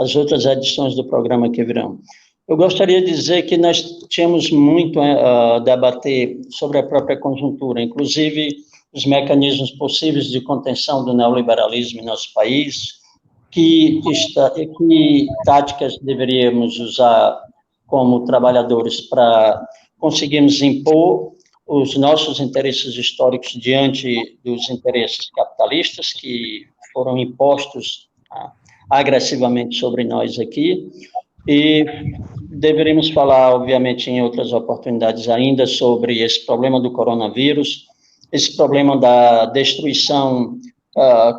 as outras edições do programa que virão. Eu gostaria de dizer que nós tínhamos muito a debater sobre a própria conjuntura, inclusive os mecanismos possíveis de contenção do neoliberalismo em nosso país, que táticas deveríamos usar como trabalhadores para conseguirmos impor os nossos interesses históricos diante dos interesses capitalistas que foram impostos agressivamente sobre nós aqui. E deveríamos falar, obviamente, em outras oportunidades ainda sobre esse problema do coronavírus, esse problema da destruição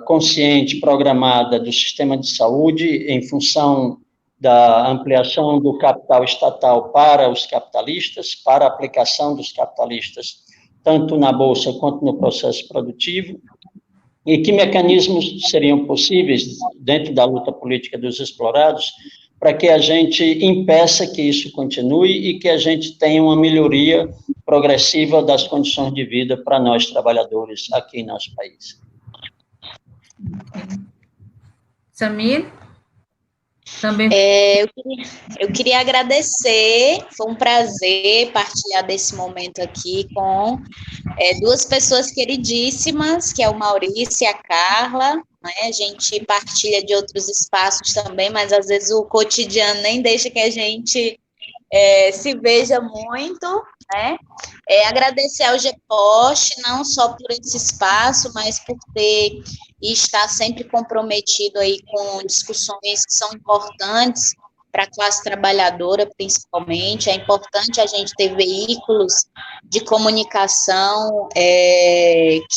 consciente, programada do sistema de saúde em função da ampliação do capital estatal para os capitalistas, para a aplicação dos capitalistas, tanto na Bolsa quanto no processo produtivo, e que mecanismos seriam possíveis, dentro da luta política dos explorados, para que a gente impeça que isso continue e que a gente tenha uma melhoria progressiva das condições de vida para nós, trabalhadores, aqui em nosso país. Samir? Também. Eu queria agradecer, foi um prazer partilhar desse momento aqui com 2 pessoas queridíssimas, que é o Maurício e a Carla, né? A gente partilha de outros espaços também, mas às vezes o cotidiano nem deixa que a gente se veja muito, né? Agradecer ao GEPOST, não só por esse espaço, mas por ter e estar sempre comprometido aí com discussões que são importantes para a classe trabalhadora, principalmente. É importante a gente ter veículos de comunicação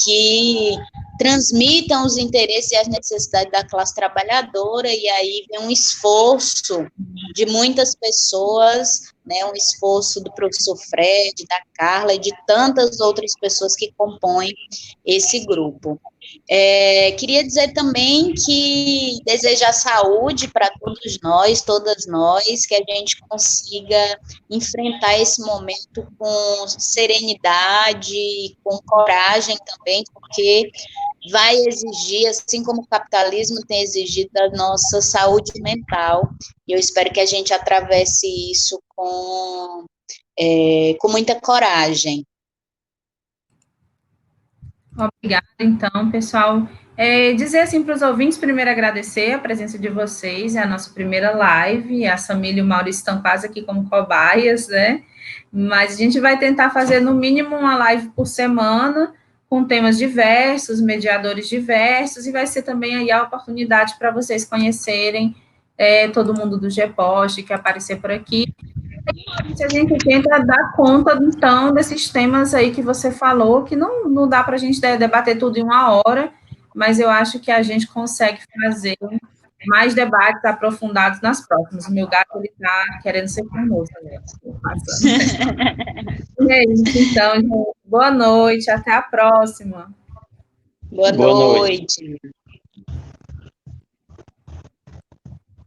que transmitam os interesses e as necessidades da classe trabalhadora, e aí vem um esforço de muitas pessoas, né, um esforço do professor Fred, da Carla e de tantas outras pessoas que compõem esse grupo. Queria dizer também que desejar saúde para todos nós, todas nós, que a gente consiga enfrentar esse momento com serenidade e com coragem também, porque vai exigir, assim como o capitalismo tem exigido, da nossa saúde mental, e eu espero que a gente atravesse isso com muita coragem. Obrigada, então, pessoal. Dizer assim para os ouvintes, primeiro agradecer a presença de vocês, é a nossa primeira live, a Samile e o Maurício estão quase aqui como cobaias, né? Mas a gente vai tentar fazer no mínimo uma live por semana, com temas diversos, mediadores diversos, e vai ser também aí a oportunidade para vocês conhecerem todo mundo do GEPOST que aparecer por aqui. A gente tenta dar conta, então, desses temas aí que você falou, que não dá para a gente debater tudo em uma hora, mas eu acho que a gente consegue fazer mais debates aprofundados nas próximas. O meu gato, ele está querendo ser famoso, né? É isso, então, gente. Boa noite, até a próxima. Boa noite.